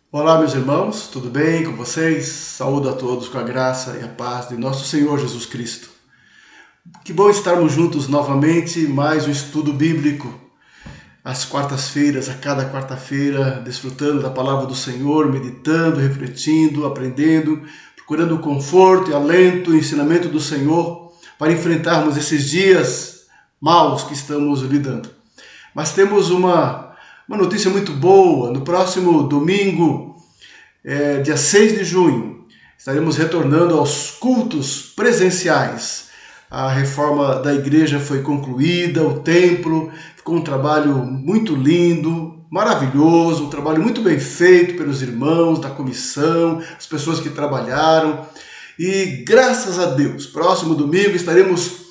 Olá, meus irmãos, tudo bem com vocês? Saúdo a todos com a graça e a paz de nosso Senhor Jesus Cristo. Que bom estarmos juntos novamente, mais um estudo bíblico, às quartas-feiras, a cada quarta-feira, desfrutando da palavra do Senhor, meditando, refletindo, aprendendo, procurando o conforto e alento, o ensinamento do Senhor para enfrentarmos esses dias maus que estamos lidando. Mas temos uma notícia muito boa. No próximo domingo, dia 6 de junho, estaremos retornando aos cultos presenciais. A reforma da igreja foi concluída, o templo ficou um trabalho muito lindo, maravilhoso, um trabalho muito bem feito pelos irmãos da comissão, as pessoas que trabalharam. E graças a Deus, próximo domingo estaremos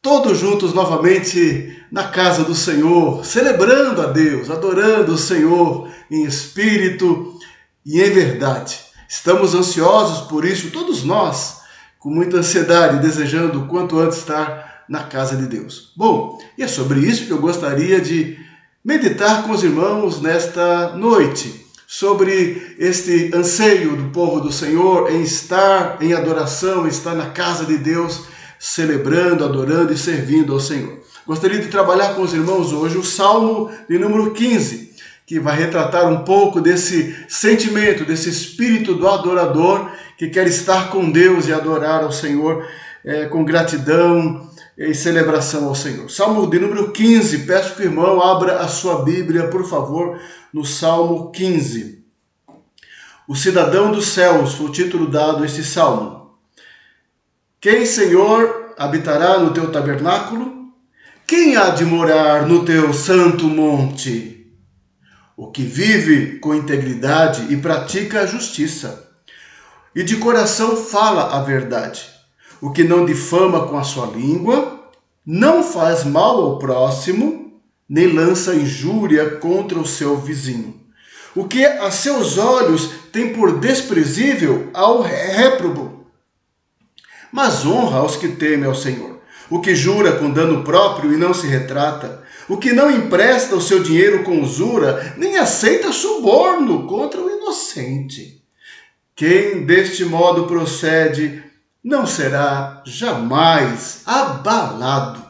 todos juntos novamente na casa do Senhor, celebrando a Deus, adorando o Senhor em espírito e em verdade. Estamos ansiosos por isso, todos nós, com muita ansiedade, desejando o quanto antes estar na casa de Deus. Bom, e é sobre isso que eu gostaria de meditar com os irmãos nesta noite, sobre este anseio do povo do Senhor em estar em adoração, estar na casa de Deus, celebrando, adorando e servindo ao Senhor. Gostaria de trabalhar com os irmãos hoje o Salmo de número 15, que vai retratar um pouco desse sentimento, desse espírito do adorador que quer estar com Deus e adorar ao Senhor com gratidão e celebração ao Senhor. Salmo de número 15, peço que o irmão abra a sua Bíblia, por favor, no Salmo 15. O cidadão dos céus foi o título dado a este salmo. Quem, Senhor, habitará no teu tabernáculo? Quem há de morar no teu santo monte? O que vive com integridade e pratica a justiça, e de coração fala a verdade. O que não difama com a sua língua, não faz mal ao próximo, nem lança injúria contra o seu vizinho. O que a seus olhos tem por desprezível ao réprobo, mas honra aos que temem ao Senhor. O que jura com dano próprio e não se retrata. O que não empresta o seu dinheiro com usura, nem aceita suborno contra o inocente. Quem deste modo procede não será jamais abalado.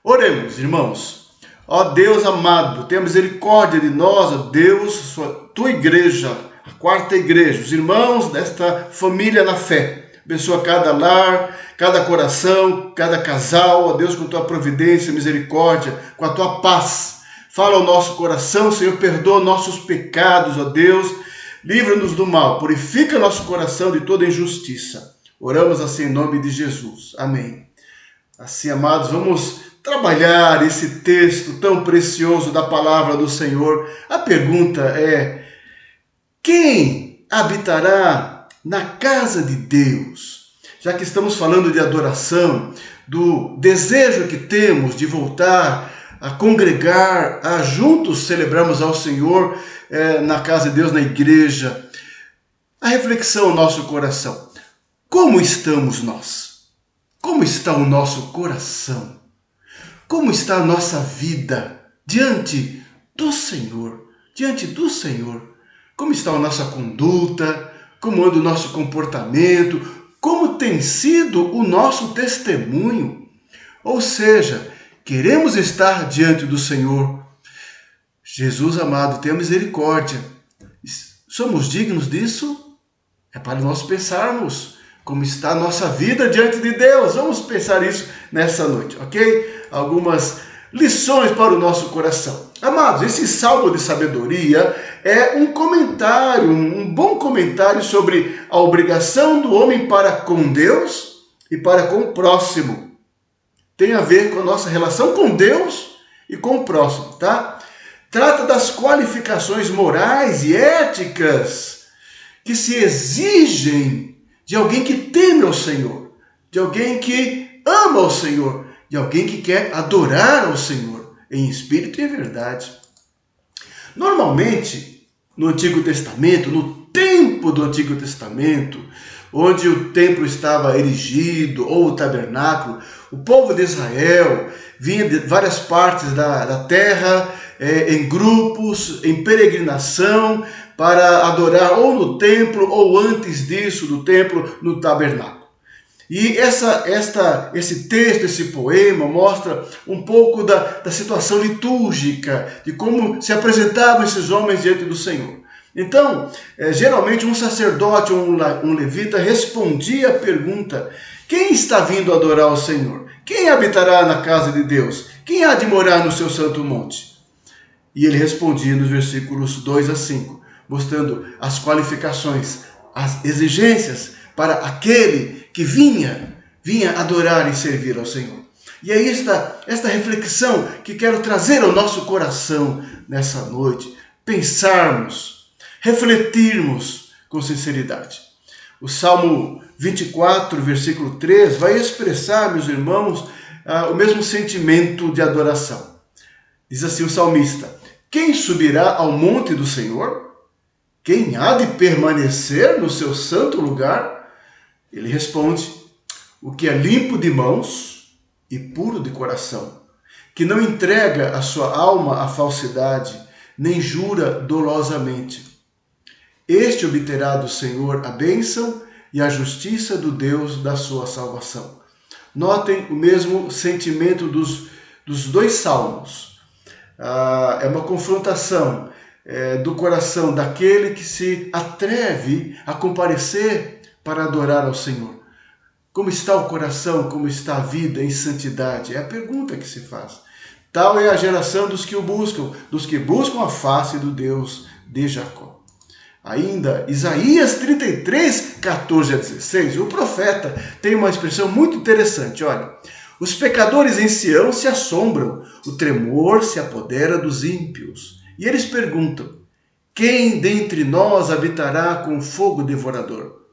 Oremos, irmãos. Ó Deus amado, tenha misericórdia de nós, ó Deus, tua igreja, a quarta igreja, os irmãos desta família na fé. Abençoa cada lar, cada coração, cada casal, ó Deus, com tua providência, misericórdia, com a tua paz. Fala ao nosso coração, Senhor, perdoa nossos pecados, ó Deus, livra-nos do mal, purifica nosso coração de toda injustiça. Oramos assim em nome de Jesus. Amém. Assim, amados, vamos trabalhar esse texto tão precioso da palavra do Senhor. A pergunta é: quem habitará na casa de Deus? Já que estamos falando de adoração, do desejo que temos de voltar a congregar, a juntos celebrarmos ao Senhor na casa de Deus, na igreja, a reflexão no nosso coração. Como estamos nós? Como está o nosso coração? Como está a nossa vida diante do Senhor? Diante do Senhor. Como está a nossa conduta? Como anda o nosso comportamento? Como tem sido o nosso testemunho? Ou seja, queremos estar diante do Senhor. Jesus amado, tenha misericórdia. Somos dignos disso? É para nós pensarmos como está a nossa vida diante de Deus. Vamos pensar isso nessa noite, ok? Algumas lições para o nosso coração. Amados, esse salmo de sabedoria é um comentário, um bom comentário sobre a obrigação do homem para com Deus e para com o próximo. Tem a ver com a nossa relação com Deus e com o próximo, tá? Trata das qualificações morais e éticas que se exigem de alguém que teme ao Senhor, de alguém que ama ao Senhor, de alguém que quer adorar ao Senhor em espírito e em verdade. Normalmente, no Antigo Testamento, no tempo do Antigo Testamento, onde o templo estava erigido, ou o tabernáculo, o povo de Israel vinha de várias partes da terra, em grupos, em peregrinação, para adorar ou no templo, ou antes disso, do templo, no tabernáculo. E esse texto, esse poema, mostra um pouco da situação litúrgica, de como se apresentavam esses homens diante do Senhor. Então, geralmente um sacerdote ou um levita respondia a pergunta: quem está vindo adorar o Senhor? Quem habitará na casa de Deus? Quem há de morar no seu santo monte? E ele respondia nos versículos 2 a 5, mostrando as qualificações, as exigências para aquele que vinha adorar e servir ao Senhor. E é esta reflexão que quero trazer ao nosso coração nessa noite. Pensarmos, refletirmos com sinceridade. O Salmo 24, versículo 3, vai expressar, meus irmãos, o mesmo sentimento de adoração. Diz assim o salmista: quem subirá ao monte do Senhor? Quem há de permanecer no seu santo lugar? Ele responde: o que é limpo de mãos e puro de coração, que não entrega a sua alma à falsidade, nem jura dolosamente. Este obterá do Senhor a bênção e a justiça do Deus da sua salvação. Notem o mesmo sentimento dos dois salmos. É uma confrontação do coração daquele que se atreve a comparecer para adorar ao Senhor. Como está o coração, como está a vida em santidade? É a pergunta que se faz. Tal é a geração dos que buscam a face do Deus de Jacó. Ainda, Isaías 33, 14 a 16, o profeta tem uma expressão muito interessante. Olha: os pecadores em Sião se assombram, o tremor se apodera dos ímpios. E eles perguntam: quem dentre nós habitará com fogo devorador?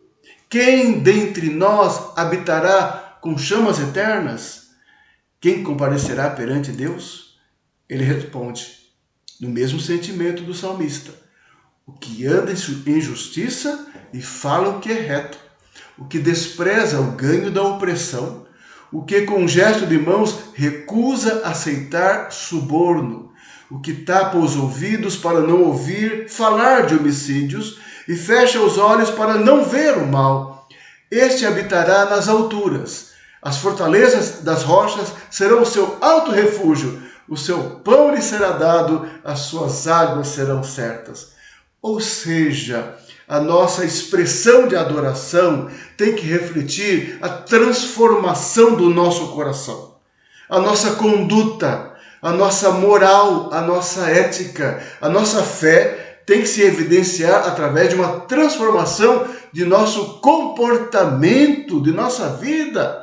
Quem dentre nós habitará com chamas eternas? Quem comparecerá perante Deus? Ele responde, no mesmo sentimento do salmista: o que anda em justiça e fala o que é reto, o que despreza o ganho da opressão, o que com gesto de mãos recusa aceitar suborno, o que tapa os ouvidos para não ouvir falar de homicídios e fecha os olhos para não ver o mal. Este habitará nas alturas. As fortalezas das rochas serão o seu alto refúgio. O seu pão lhe será dado, as suas águas serão certas. Ou seja, a nossa expressão de adoração tem que refletir a transformação do nosso coração, a nossa conduta, a nossa moral, a nossa ética, a nossa fé tem que se evidenciar através de uma transformação de nosso comportamento, de nossa vida.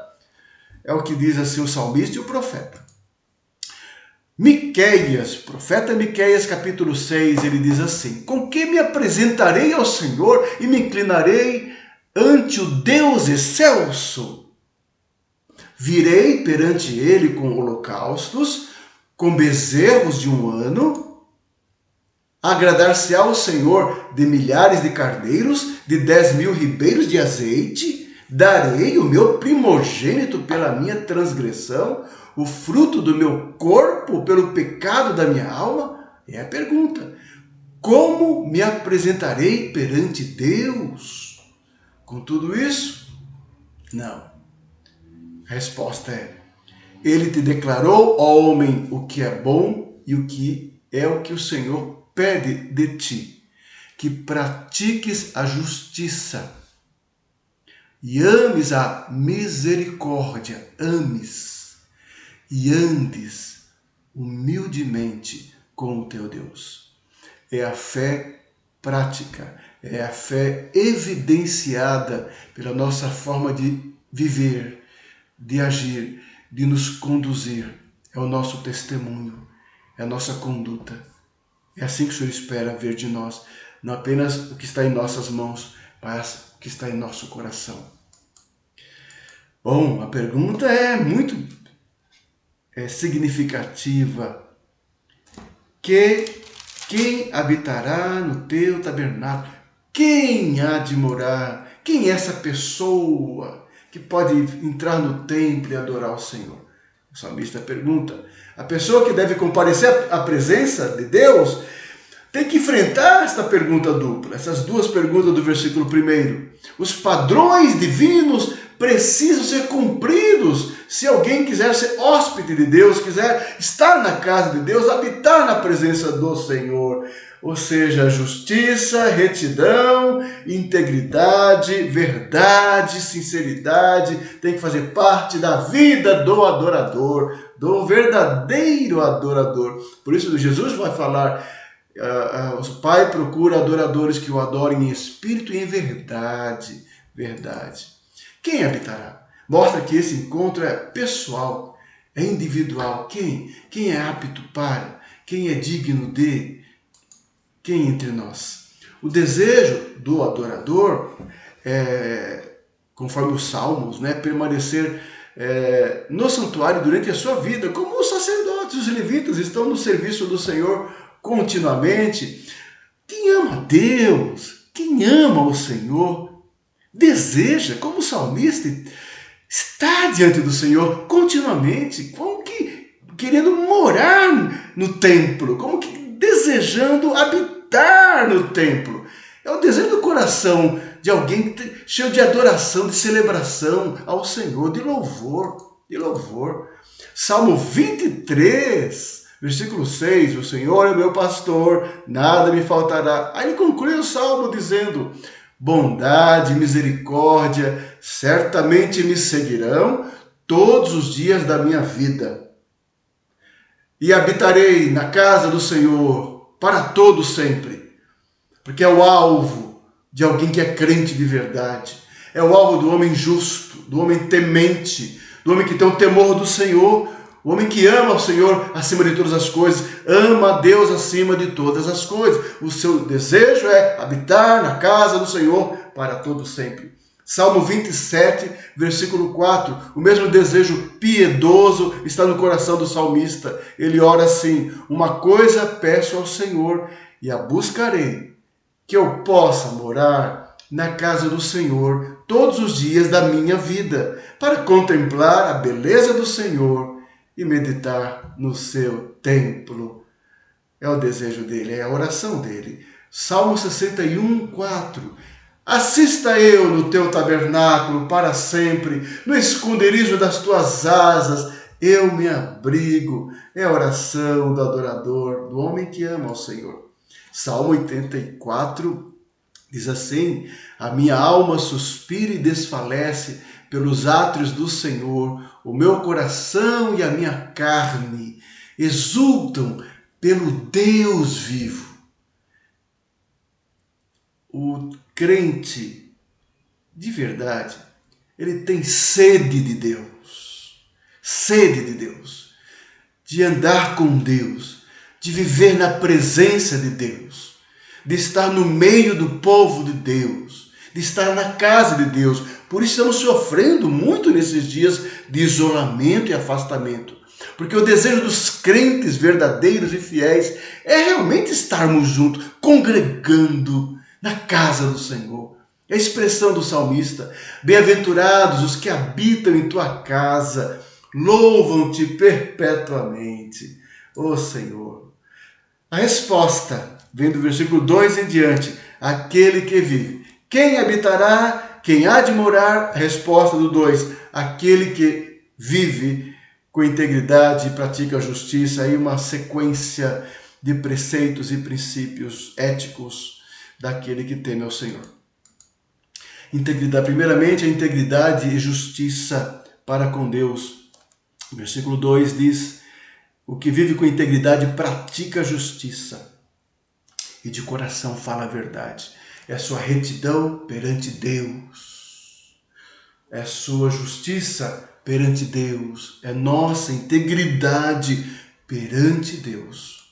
É o que diz assim o salmista e o profeta. Miqueias, profeta Miqueias, capítulo 6, ele diz assim: com que me apresentarei ao Senhor e me inclinarei ante o Deus excelso? Virei perante ele com holocaustos, com bezerros de um ano. Agradar-se-á o Senhor de milhares de cardeiros, de 10.000 ribeiros de azeite? Darei o meu primogênito pela minha transgressão, o fruto do meu corpo pelo pecado da minha alma? É a pergunta. Como me apresentarei perante Deus? Com tudo isso? Não. A resposta é: ele te declarou, ó homem, o que é bom e o que é o que o Senhor pede de ti, que pratiques a justiça e ames a misericórdia, ames e andes humildemente com o teu Deus. É a fé prática, é a fé evidenciada pela nossa forma de viver, de agir, de nos conduzir. É o nosso testemunho, é a nossa conduta. É assim que o Senhor espera ver de nós, não apenas o que está em nossas mãos, mas o que está em nosso coração. Bom, a pergunta é muito significativa. Quem habitará no teu tabernáculo? Quem há de morar? Quem é essa pessoa que pode entrar no templo e adorar o Senhor? O salmista pergunta. A pessoa que deve comparecer à presença de Deus tem que enfrentar esta pergunta dupla, essas duas perguntas do versículo 1. Os padrões divinos precisam ser cumpridos se alguém quiser ser hóspede de Deus, quiser estar na casa de Deus, habitar na presença do Senhor. Ou seja, justiça, retidão, integridade, verdade, sinceridade, tem que fazer parte da vida do adorador, do verdadeiro adorador. Por isso Jesus vai falar, o Pai procura adoradores que o adorem em espírito e em verdade. Verdade. Quem habitará? Mostra que esse encontro é pessoal, é individual. Quem é apto para? Quem é digno de? Quem entre nós? O desejo do adorador conforme os Salmos, permanecer no santuário durante a sua vida, como os sacerdotes, os levitas estão no serviço do Senhor continuamente. Quem ama Deus, quem ama o Senhor, deseja, como o salmista, estar diante do Senhor continuamente, como que querendo morar no templo, como que desejando habitar no templo. É o desejo do coração de alguém cheio de adoração, de celebração ao Senhor, de louvor, de louvor. Salmo 23, versículo 6, o Senhor é meu pastor, nada me faltará. Aí ele conclui o salmo dizendo, bondade e misericórdia certamente me seguirão todos os dias da minha vida. E habitarei na casa do Senhor para todo sempre, porque é o alvo de alguém que é crente de verdade. É o alvo do homem justo, do homem temente, do homem que tem o temor do Senhor, o homem que ama o Senhor acima de todas as coisas, ama a Deus acima de todas as coisas. O seu desejo é habitar na casa do Senhor para todo sempre. Salmo 27, versículo 4, o mesmo desejo piedoso está no coração do salmista. Ele ora assim, uma coisa peço ao Senhor e a buscarei, que eu possa morar na casa do Senhor todos os dias da minha vida, para contemplar a beleza do Senhor e meditar no seu templo. É o desejo dele, é a oração dele. Salmo 61, 4. Assista eu no teu tabernáculo para sempre, no esconderijo das tuas asas, eu me abrigo. É a oração do adorador, do homem que ama ao Senhor. Salmo 84 diz assim, a minha alma suspira e desfalece pelos átrios do Senhor, o meu coração e a minha carne exultam pelo Deus vivo. O crente de verdade, ele tem sede de Deus, de andar com Deus, de viver na presença de Deus, de estar no meio do povo de Deus, de estar na casa de Deus. Por isso estamos sofrendo muito nesses dias de isolamento e afastamento. Porque o desejo dos crentes verdadeiros e fiéis é realmente estarmos juntos, congregando na casa do Senhor. É a expressão do salmista, bem-aventurados os que habitam em tua casa, louvam-te perpetuamente, ó Senhor. A resposta vem do versículo 2 em diante, aquele que vive. Quem habitará, quem há de morar? A resposta do 2, aquele que vive com integridade e pratica a justiça. Aí uma sequência de preceitos e princípios éticos daquele que teme ao Senhor. Integridade, primeiramente, a integridade e justiça para com Deus. O versículo 2 diz, o que vive com integridade pratica a justiça e de coração fala a verdade. É a sua retidão perante Deus, é a sua justiça perante Deus, é nossa integridade perante Deus,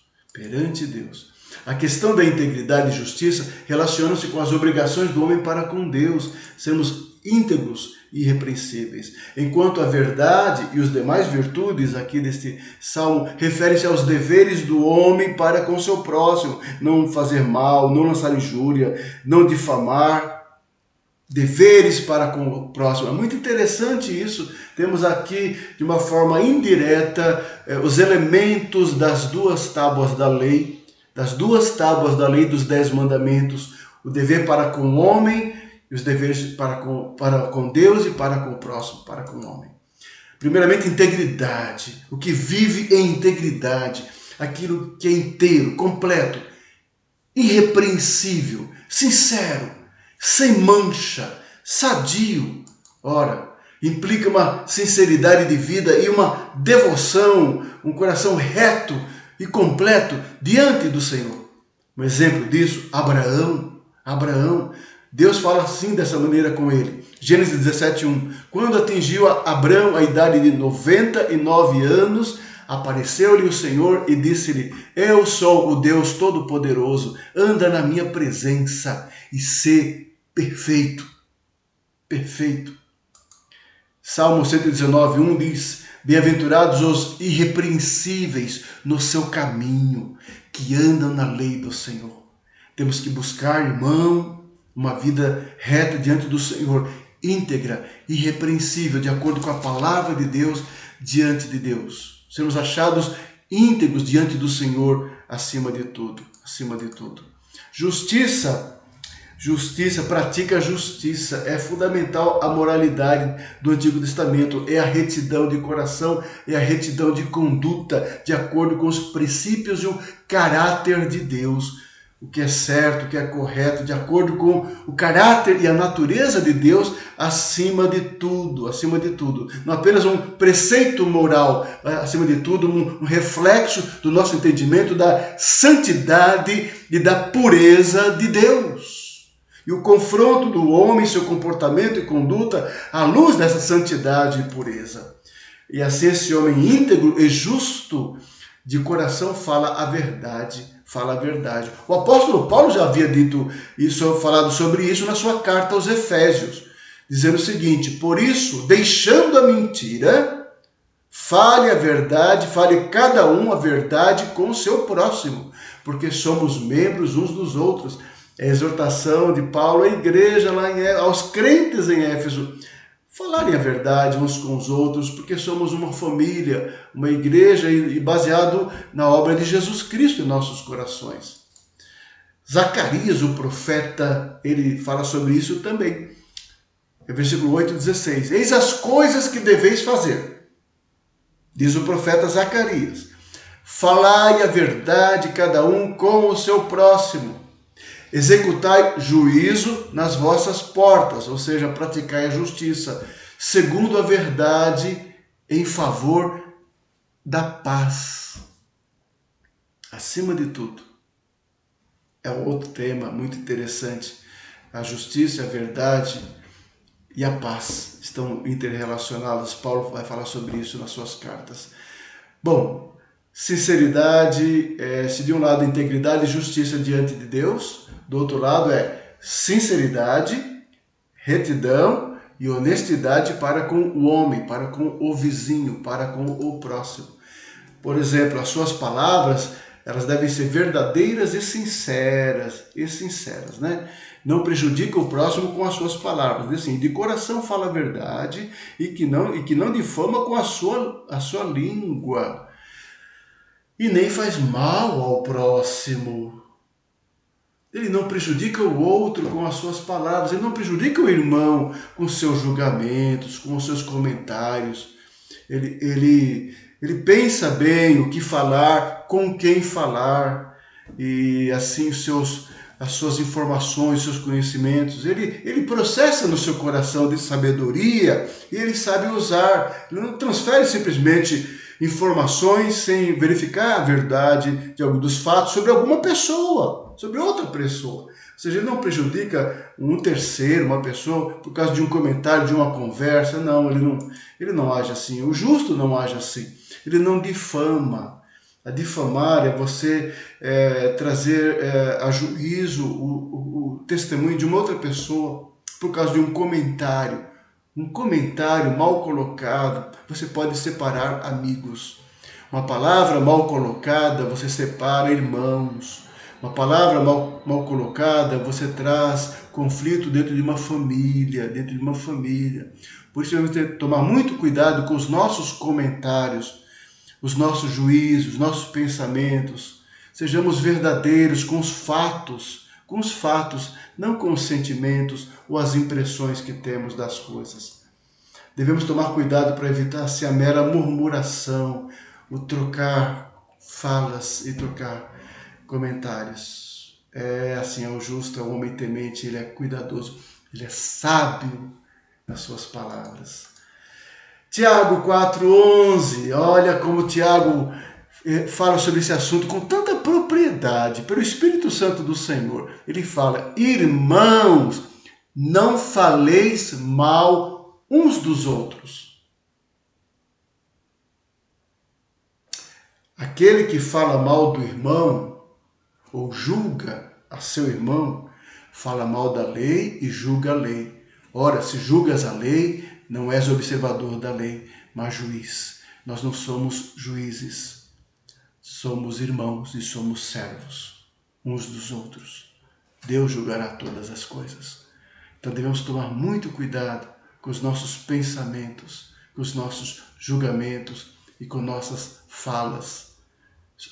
A questão da integridade e justiça relaciona-se com as obrigações do homem para com Deus, sermos íntegros irrepreensíveis. Enquanto a verdade e os demais virtudes aqui deste salmo referem-se aos deveres do homem para com seu próximo, não fazer mal, não lançar injúria, não difamar, deveres para com o próximo. É muito interessante isso. Temos aqui, de uma forma indireta, os elementos das duas tábuas da lei, dos 10 mandamentos, o dever para com o homem e os deveres para com Deus e para com o próximo, para com o homem. Primeiramente, integridade. O que vive em integridade, aquilo que é inteiro, completo, irrepreensível, sincero, sem mancha, sadio. Ora, implica uma sinceridade de vida e uma devoção, um coração reto e completo diante do Senhor. Um exemplo disso, Abraão. Deus fala assim, dessa maneira com ele. Gênesis 17:1. Quando atingiu Abraão a idade de 99 anos, apareceu-lhe o Senhor e disse-lhe: Eu sou o Deus Todo-Poderoso, anda na minha presença e sê perfeito. Perfeito. Salmo 119:1 diz: Bem-aventurados os irrepreensíveis no seu caminho, que andam na lei do Senhor. Temos que buscar, irmão, uma vida reta diante do Senhor, íntegra, irrepreensível, de acordo com a palavra de Deus, diante de Deus. Sermos achados íntegros diante do Senhor, acima de tudo, acima de tudo. Justiça, pratica a justiça, é fundamental a moralidade do Antigo Testamento, é a retidão de coração, é a retidão de conduta, de acordo com os princípios e o caráter de Deus. O que é certo, o que é correto, de acordo com o caráter e a natureza de Deus, acima de tudo, acima de tudo. Não apenas um preceito moral, acima de tudo, um reflexo do nosso entendimento da santidade e da pureza de Deus. E o confronto do homem, seu comportamento e conduta, à luz dessa santidade e pureza. E assim esse homem íntegro e justo de coração fala a verdade. O apóstolo Paulo já havia falado sobre isso na sua carta aos Efésios, dizendo o seguinte: por isso, deixando a mentira, fale a verdade, fale cada um a verdade com o seu próximo, porque somos membros uns dos outros. É a exortação de Paulo à igreja, aos crentes em Éfeso, falarem a verdade uns com os outros, porque somos uma família, uma igreja e baseado na obra de Jesus Cristo em nossos corações. Zacarias, o profeta, ele fala sobre isso também. É versículo 8:16. Eis as coisas que deveis fazer, diz o profeta Zacarias. Falai a verdade cada um com o seu próximo. Executai juízo nas vossas portas, ou seja, praticai a justiça, segundo a verdade, em favor da paz. Acima de tudo, é um outro tema muito interessante. A justiça, a verdade e a paz estão interrelacionadas. Paulo vai falar sobre isso nas suas cartas. Bom, sinceridade, se de um lado integridade e justiça diante de Deus, do outro lado é sinceridade, retidão e honestidade para com o homem, para com o vizinho, para com o próximo. Por exemplo, as suas palavras, elas devem ser verdadeiras e sinceras, né? Não prejudica o próximo com as suas palavras. Assim, de coração fala a verdade e que não difama com a sua língua. E nem faz mal ao próximo. Ele não prejudica o outro com as suas palavras, ele não prejudica o irmão com seus julgamentos, com os seus comentários. Ele pensa bem o que falar, com quem falar, e assim as suas informações, seus conhecimentos, ele processa no seu coração de sabedoria e ele sabe usar. Ele não transfere simplesmente informações sem verificar a verdade dos fatos sobre alguma pessoa, sobre outra pessoa. Ou seja, ele não prejudica um terceiro, uma pessoa, por causa de um comentário, de uma conversa. Não, ele não age assim. O justo não age assim. Ele não difama. A difamar é você trazer a juízo o testemunho de uma outra pessoa por causa de um comentário, Um comentário mal colocado, você pode separar amigos. Uma palavra mal colocada, você separa irmãos. Uma palavra mal colocada, você traz conflito dentro de uma família, Por isso, temos que tomar muito cuidado com os nossos comentários, os nossos juízos, os nossos pensamentos. Sejamos verdadeiros com os fatos, não com os sentimentos ou as impressões que temos das coisas. Devemos tomar cuidado para evitar a mera murmuração, o trocar falas e trocar comentários. É o justo, é o homem temente, ele é cuidadoso, ele é sábio nas suas palavras. Tiago 4,11, olha como Tiago fala sobre esse assunto com tanta propriedade, pelo Espírito Santo do Senhor. Ele fala: irmãos, não faleis mal uns dos outros. Aquele que fala mal do irmão, ou julga a seu irmão, fala mal da lei e julga a lei. Ora, se julgas a lei, não és observador da lei, mas juiz. Nós não somos juízes, somos irmãos e somos servos uns dos outros. Deus julgará todas as coisas. Então devemos tomar muito cuidado com os nossos pensamentos, com os nossos julgamentos e com nossas falas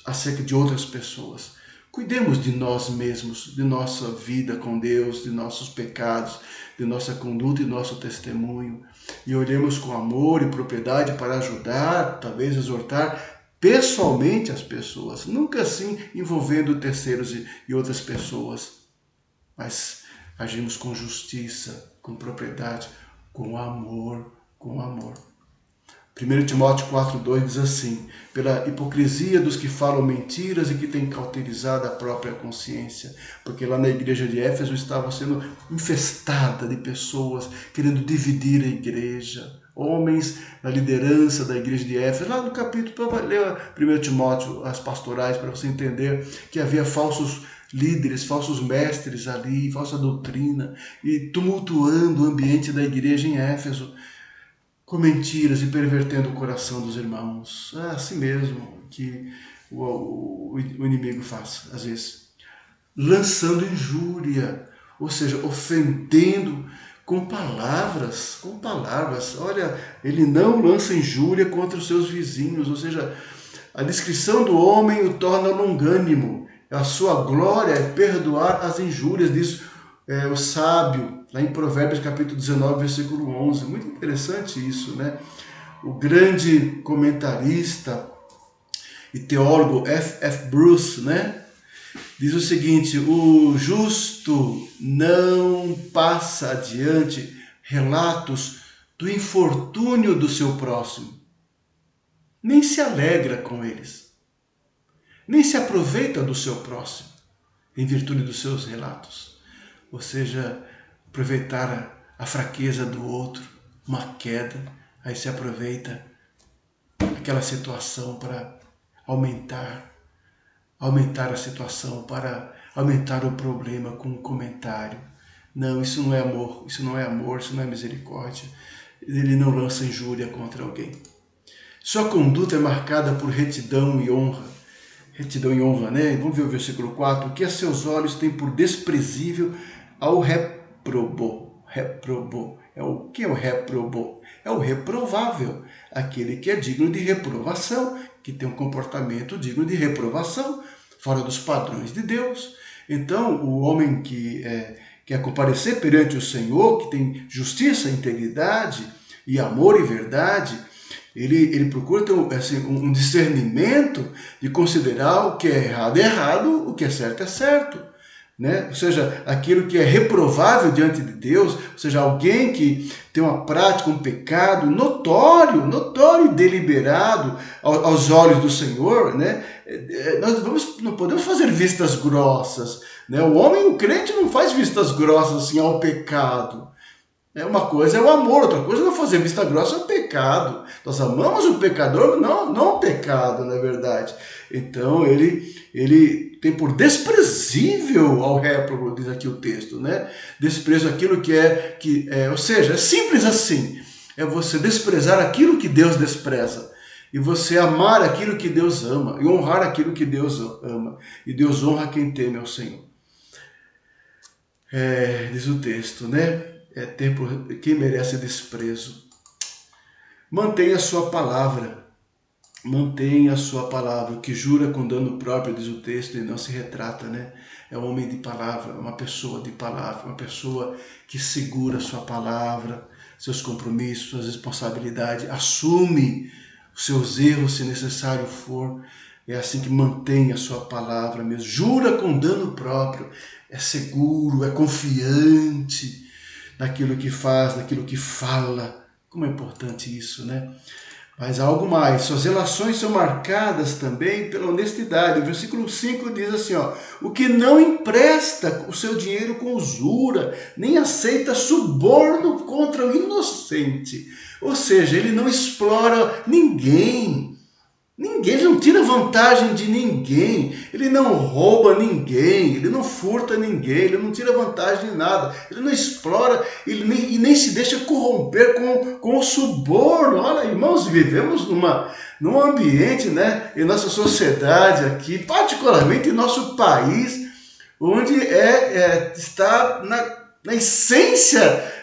acerca de outras pessoas. Cuidemos de nós mesmos, de nossa vida com Deus, de nossos pecados, de nossa conduta e nosso testemunho. E olhemos com amor e propriedade para ajudar, talvez exortar pessoalmente as pessoas. Nunca assim envolvendo terceiros e outras pessoas. Mas agimos com justiça, com propriedade, com amor, 1 Timóteo 4,2 diz assim: pela hipocrisia dos que falam mentiras e que têm cauterizado a própria consciência. Porque lá na igreja de Éfeso estava sendo infestada de pessoas querendo dividir a igreja. Homens na liderança da igreja de Éfeso, lá no capítulo, ler 1 Timóteo, as pastorais, para você entender que havia falsos líderes, falsos mestres ali, falsa doutrina, e tumultuando o ambiente da igreja em Éfeso, com mentiras e pervertendo o coração dos irmãos. É assim mesmo que o inimigo faz, às vezes. Lançando injúria, ou seja, ofendendo com palavras. Olha, ele não lança injúria contra os seus vizinhos, ou seja, a descrição do homem o torna longânimo. A sua glória é perdoar as injúrias, diz o sábio, lá em Provérbios capítulo 19, versículo 11. Muito interessante isso, né? O grande comentarista e teólogo F. Bruce, né, diz o seguinte: o justo não passa adiante relatos do infortúnio do seu próximo, nem se alegra com eles, nem se aproveita do seu próximo, em virtude dos seus relatos. Ou seja, aproveitar a fraqueza do outro, uma queda, aí se aproveita aquela situação para aumentar a situação, para aumentar o problema com um comentário. Não, isso não é amor, isso não é misericórdia. Ele não lança injúria contra alguém. Sua conduta é marcada por retidão e honra. Retidão e honra, né? Vamos ver o versículo 4. O que a seus olhos tem por desprezível ao reprobou. O que é o reprobou? É o reprovável, aquele que é digno de reprovação, que tem um comportamento digno de reprovação, fora dos padrões de Deus. Então, o homem que quer comparecer perante o Senhor, que tem justiça, integridade e amor e verdade, ele procura ter um discernimento de considerar o que é errado, o que é certo. Né? Ou seja, aquilo que é reprovável diante de Deus, ou seja, alguém que tem uma prática, um pecado notório e deliberado aos olhos do Senhor, né? Nós não podemos fazer vistas grossas, né? O crente não faz vistas grossas assim ao pecado. Uma coisa é o amor, outra coisa é não fazer vista grossa ao pecado. Nós amamos o pecador, não o pecado, na verdade. Então ele tem por desprezível ao réprobo, diz aqui o texto, né? Desprezo aquilo ou seja, é simples assim. É você desprezar aquilo que Deus despreza. E você amar aquilo que Deus ama. E honrar aquilo que Deus ama. E Deus honra quem teme ao Senhor. Diz o texto, né? Ter por quem merece desprezo. Mantenha a sua palavra. Mantenha a sua palavra. O que jura com dano próprio, diz o texto, e não se retrata, né? É um homem de palavra, uma pessoa de palavra, uma pessoa que segura a sua palavra, seus compromissos, suas responsabilidades, assume os seus erros se necessário for. É assim que mantém a sua palavra mesmo. Jura com dano próprio. É seguro, é confiante naquilo que faz, naquilo que fala. Como é importante isso, né? Mas há algo mais. Suas relações são marcadas também pela honestidade. O versículo 5 diz assim, o que não empresta o seu dinheiro com usura, nem aceita suborno contra o inocente. Ou seja, ele não explora ninguém. Ele não tira vantagem de ninguém, ele não rouba ninguém, ele não furta ninguém, ele não tira vantagem de nada, ele não explora e nem se deixa corromper com o suborno. Olha, irmãos, vivemos num ambiente, né, em nossa sociedade aqui, particularmente em nosso país, onde está na essência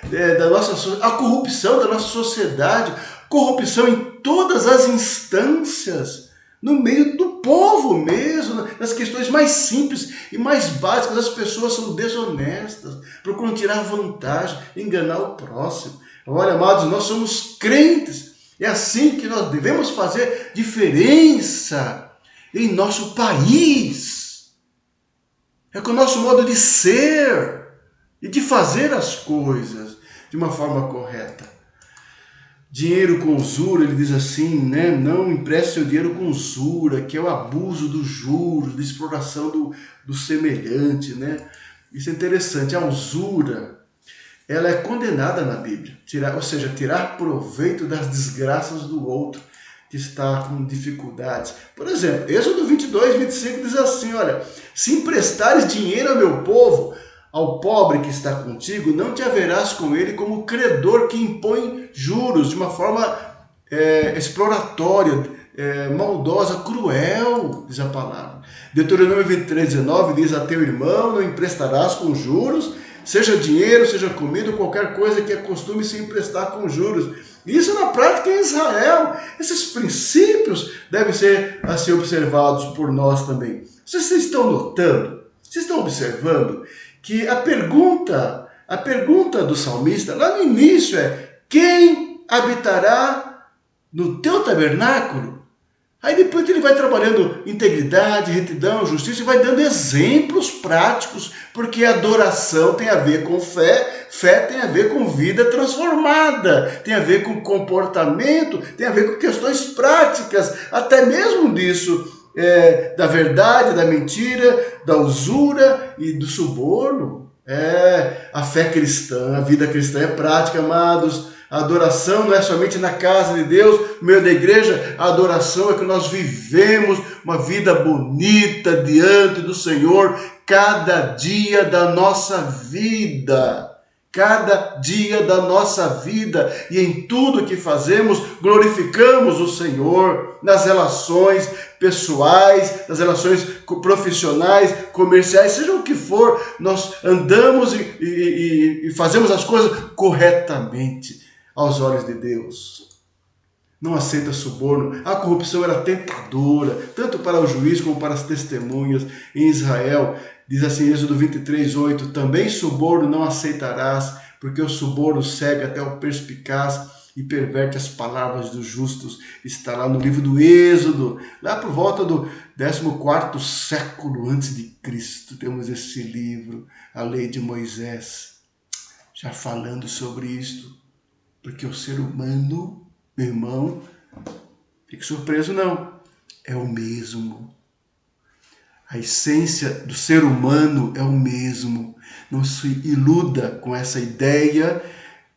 a corrupção da nossa sociedade, corrupção em todas as instâncias, no meio do povo mesmo, nas questões mais simples e mais básicas. As pessoas são desonestas, procuram tirar vantagem, enganar o próximo. Olha, amados, nós somos crentes, é assim que nós devemos fazer diferença em nosso país. É com o nosso modo de ser e de fazer as coisas de uma forma correta. Dinheiro com usura, ele diz assim, né? Não empreste seu dinheiro com usura, que é o abuso dos juros, da exploração do semelhante, né? Isso é interessante. A usura, ela é condenada na Bíblia, ou seja, tirar proveito das desgraças do outro que está com dificuldades. Por exemplo, Êxodo 22, 25 diz assim, olha, se emprestares dinheiro ao meu povo, ao pobre que está contigo, não te haverás com ele como credor que impõe juros de uma forma exploratória, maldosa, cruel, diz a palavra. Deuteronômio 23, 19 diz, a teu irmão não emprestarás com juros, seja dinheiro, seja comida, qualquer coisa que é costume se emprestar com juros. Isso na prática em Israel. Esses princípios devem ser assim observados por nós também. Vocês estão notando? Vocês estão observando que a pergunta do salmista, lá no início, quem habitará no teu tabernáculo? Aí depois ele vai trabalhando integridade, retidão, justiça e vai dando exemplos práticos, porque adoração tem a ver com fé, fé tem a ver com vida transformada, tem a ver com comportamento, tem a ver com questões práticas, até mesmo disso. Da verdade, da mentira, da usura e do suborno. A fé cristã, a vida cristã é prática, amados. A adoração não é somente na casa de Deus, no meio da igreja. A adoração é que nós vivemos uma vida bonita diante do Senhor cada dia da nossa vida. Cada dia da nossa vida, e em tudo que fazemos, glorificamos o Senhor, nas relações pessoais, nas relações profissionais, comerciais, seja o que for, nós andamos e fazemos as coisas corretamente aos olhos de Deus. Não aceita suborno. A corrupção era tentadora, tanto para o juiz como para as testemunhas em Israel. Diz assim, Êxodo 23, 8, também suborno não aceitarás, porque o suborno cega até o perspicaz e perverte as palavras dos justos. Está lá no livro do Êxodo, lá por volta do 14º século antes de Cristo. Temos esse livro, a lei de Moisés, já falando sobre isto, porque o ser humano, meu irmão, fique surpreso não, é o mesmo. A essência do ser humano é o mesmo. Não se iluda com essa ideia,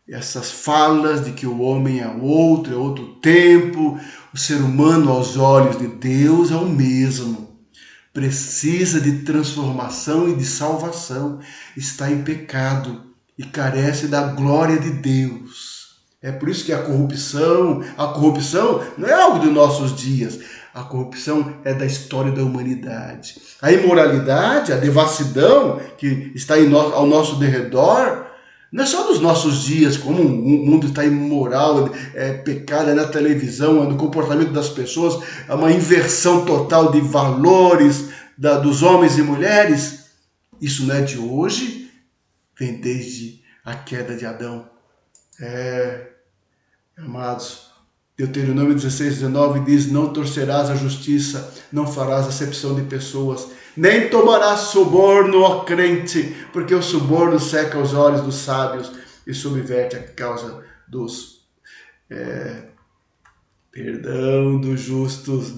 essas falas de que o homem é outro tempo. O ser humano aos olhos de Deus é o mesmo. precisa de transformação e de salvação, está em pecado e carece da glória de Deus. É por isso que a corrupção não é algo dos nossos dias. A corrupção é da história da humanidade. A imoralidade, a devassidão que está ao nosso derredor, não é só dos nossos dias, como o mundo está imoral, é pecado, é na televisão, é no comportamento das pessoas, é uma inversão total de valores dos homens e mulheres. Isso não é de hoje, vem desde a queda de Adão. Amados, Deuteronômio 16:19 diz: não torcerás a justiça, não farás acepção de pessoas, nem tomarás suborno, ó crente, porque o suborno seca os olhos dos sábios e subverte a causa dos justos.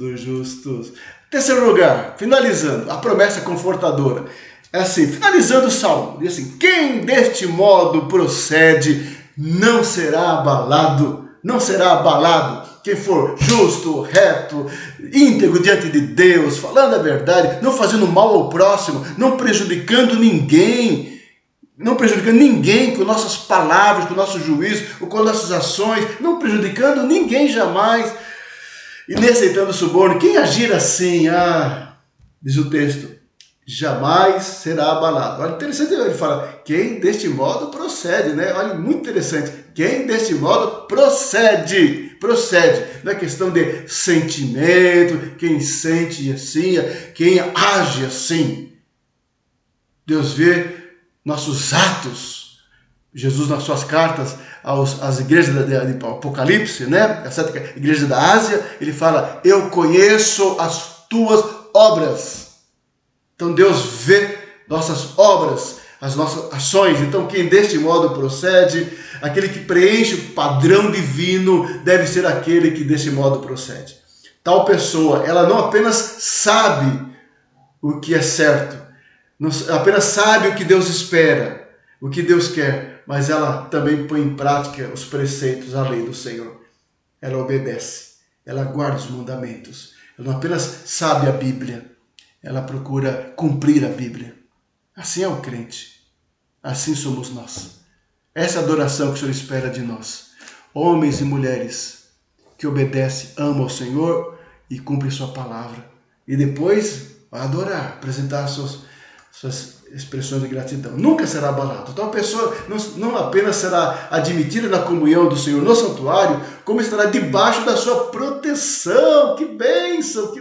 Terceiro lugar, finalizando, a promessa confortadora. É assim, finalizando o salmo, diz assim: quem deste modo procede não será abalado. Não será abalado. Quem for justo, reto, íntegro diante de Deus, falando a verdade, não fazendo mal ao próximo, não prejudicando ninguém com nossas palavras, com o nosso juízo, ou com nossas ações, não prejudicando ninguém jamais, e nem aceitando suborno. Quem agir assim, diz o texto, jamais será abalado. Olha, interessante, ele fala, quem deste modo procede, né? Olha, muito interessante. Quem deste modo procede. Não é questão de sentimento, quem sente assim, quem age assim. Deus vê nossos atos. Jesus, nas suas cartas às igrejas de Apocalipse, né? A igreja da Ásia, ele fala, eu conheço as tuas obras. Então Deus vê nossas obras, as nossas ações. Então quem deste modo procede, aquele que preenche o padrão divino, deve ser aquele que deste modo procede. Tal pessoa, ela não apenas sabe o que é certo, não apenas sabe o que Deus espera, o que Deus quer, mas ela também põe em prática os preceitos, a lei do Senhor. Ela obedece, ela guarda os mandamentos. Ela não apenas sabe a Bíblia, ela procura cumprir a Bíblia. Assim é o crente. Assim somos nós. Essa é a adoração que o Senhor espera de nós. Homens e mulheres que obedecem, amam ao Senhor e cumprem sua palavra. E depois vai adorar, apresentar suas expressões de gratidão. Nunca será abalado. Então a pessoa não apenas será admitida na comunhão do Senhor no santuário, como estará debaixo da sua proteção. Que bênção,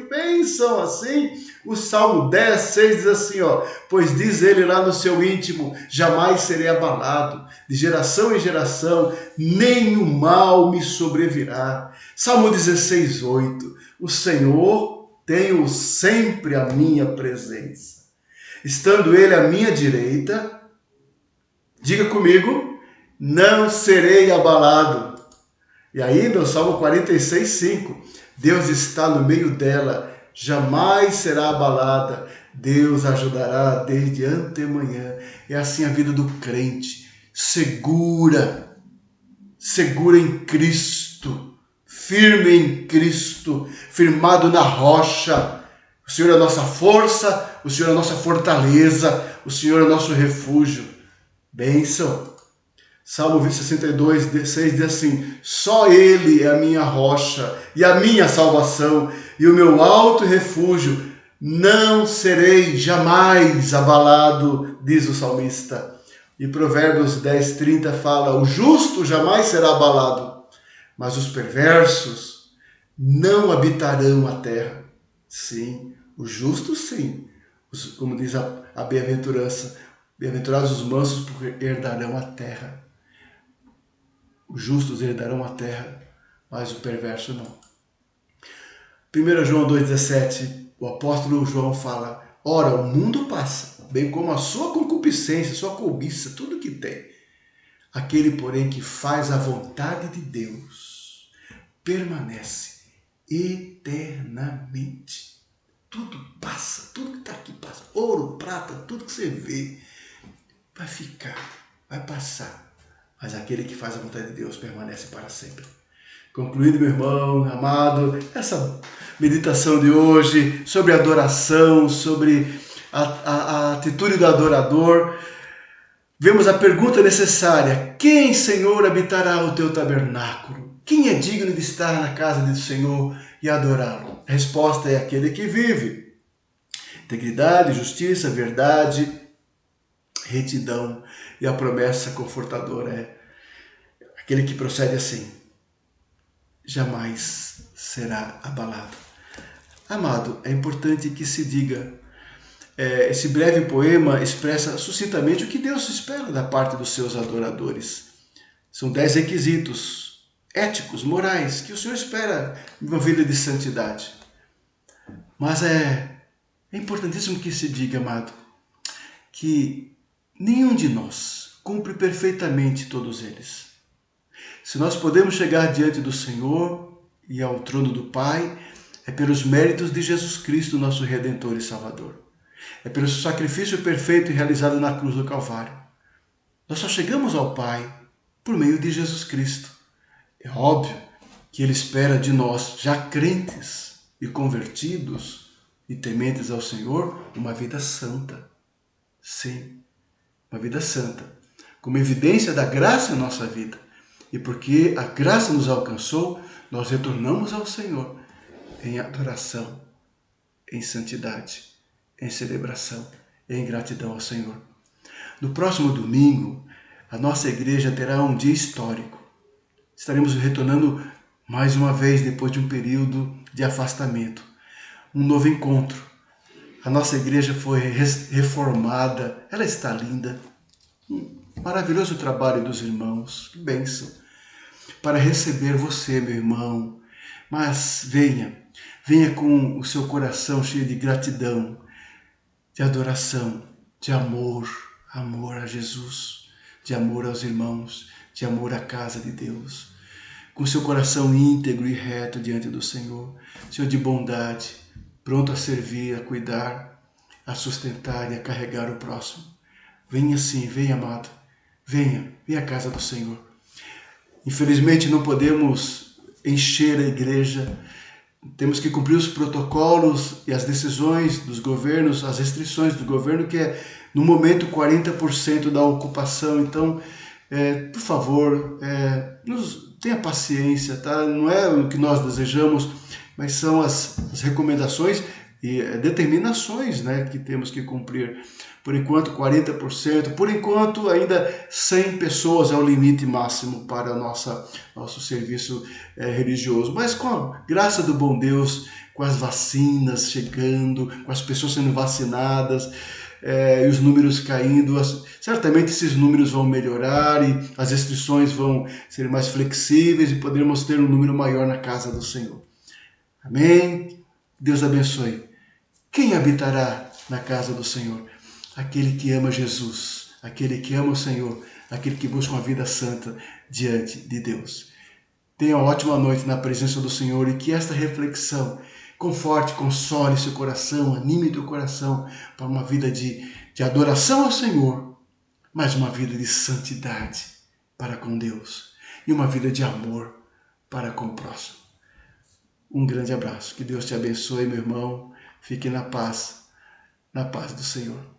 assim. O Salmo 10:6 diz assim, pois diz ele lá no seu íntimo, jamais serei abalado, de geração em geração, nenhum mal me sobrevirá. Salmo 16:8, o Senhor tem sempre a minha presença. Estando ele à minha direita, diga comigo, não serei abalado. E ainda o Salmo 46:5, Deus está no meio dela, jamais será abalada, Deus ajudará desde antemanhã. É assim a vida do crente, segura em Cristo, firme em Cristo, firmado na rocha. O Senhor é a nossa força, o Senhor é a nossa fortaleza, o Senhor é o nosso refúgio. Bênção. Salmo 62:6 diz assim, só Ele é a minha rocha e a minha salvação e o meu alto refúgio, não serei jamais abalado, diz o salmista. E Provérbios 10:30 fala, o justo jamais será abalado, mas os perversos não habitarão a terra. Sim, os justos sim, como diz a bem-aventurança, bem-aventurados os mansos porque herdarão a terra. Os justos herdarão a terra, mas o perverso não. 1 João 2,17, o apóstolo João fala, ora, o mundo passa, bem como a sua concupiscência, sua cobiça, tudo que tem. Aquele, porém, que faz a vontade de Deus, permanece eternamente. Tudo passa, tudo que está aqui passa. Ouro, prata, tudo que você vê vai ficar, vai passar. Mas aquele que faz a vontade de Deus permanece para sempre. Concluindo, meu irmão, amado, essa meditação de hoje sobre adoração, sobre a atitude do adorador, vemos a pergunta necessária: quem, Senhor, habitará o teu tabernáculo? Quem é digno de estar na casa do Senhor e adorá-lo? A resposta é aquele que vive. Integridade, justiça, verdade, retidão. E a promessa confortadora é aquele que procede assim: jamais será abalado. Amado, é importante que se diga, esse breve poema expressa sucintamente o que Deus espera da parte dos seus adoradores. São 10 requisitos éticos, morais, que o Senhor espera de uma vida de santidade. Mas é importantíssimo que se diga, amado, que nenhum de nós cumpre perfeitamente todos eles. Se nós podemos chegar diante do Senhor e ao trono do Pai, é pelos méritos de Jesus Cristo, nosso Redentor e Salvador. É pelo seu sacrifício perfeito realizado na cruz do Calvário. Nós só chegamos ao Pai por meio de Jesus Cristo. É óbvio que Ele espera de nós, já crentes e convertidos e tementes ao Senhor, uma vida santa. Sim, uma vida santa, como evidência da graça em nossa vida. E porque a graça nos alcançou, nós retornamos ao Senhor em adoração, em santidade, em celebração, em gratidão ao Senhor. No próximo domingo, a nossa igreja terá um dia histórico. Estaremos retornando mais uma vez depois de um período de afastamento. Um novo encontro. A nossa igreja foi reformada, ela está linda. Maravilhoso trabalho dos irmãos, que bênção. Para receber você, meu irmão. Mas venha com o seu coração cheio de gratidão, de adoração, de amor a Jesus, de amor aos irmãos, de amor à casa de Deus. Com seu coração íntegro e reto diante do Senhor, cheio de bondade, pronto a servir, a cuidar, a sustentar e a carregar o próximo. Venha sim, venha, amado. Venha à casa do Senhor. Infelizmente não podemos encher a igreja, temos que cumprir os protocolos e as decisões dos governos, as restrições do governo, que é no momento 40% da ocupação. Então, por favor, tenha paciência, tá? Não é o que nós desejamos, mas são as recomendações e determinações, né, que temos que cumprir. Por enquanto 40%, por enquanto ainda 100 pessoas é o limite máximo para nosso serviço religioso. Mas com a graça do bom Deus, com as vacinas chegando, com as pessoas sendo vacinadas, e os números caindo, certamente esses números vão melhorar e as restrições vão ser mais flexíveis e poderemos ter um número maior na casa do Senhor. Amém? Deus abençoe. Quem habitará na casa do Senhor? Aquele que ama Jesus, aquele que ama o Senhor, aquele que busca uma vida santa diante de Deus. Tenha uma ótima noite na presença do Senhor e que esta reflexão conforte, console seu coração, anime teu coração para uma vida de adoração ao Senhor, mas uma vida de santidade para com Deus e uma vida de amor para com o próximo. Um grande abraço. Que Deus te abençoe, meu irmão. Fique na paz do Senhor.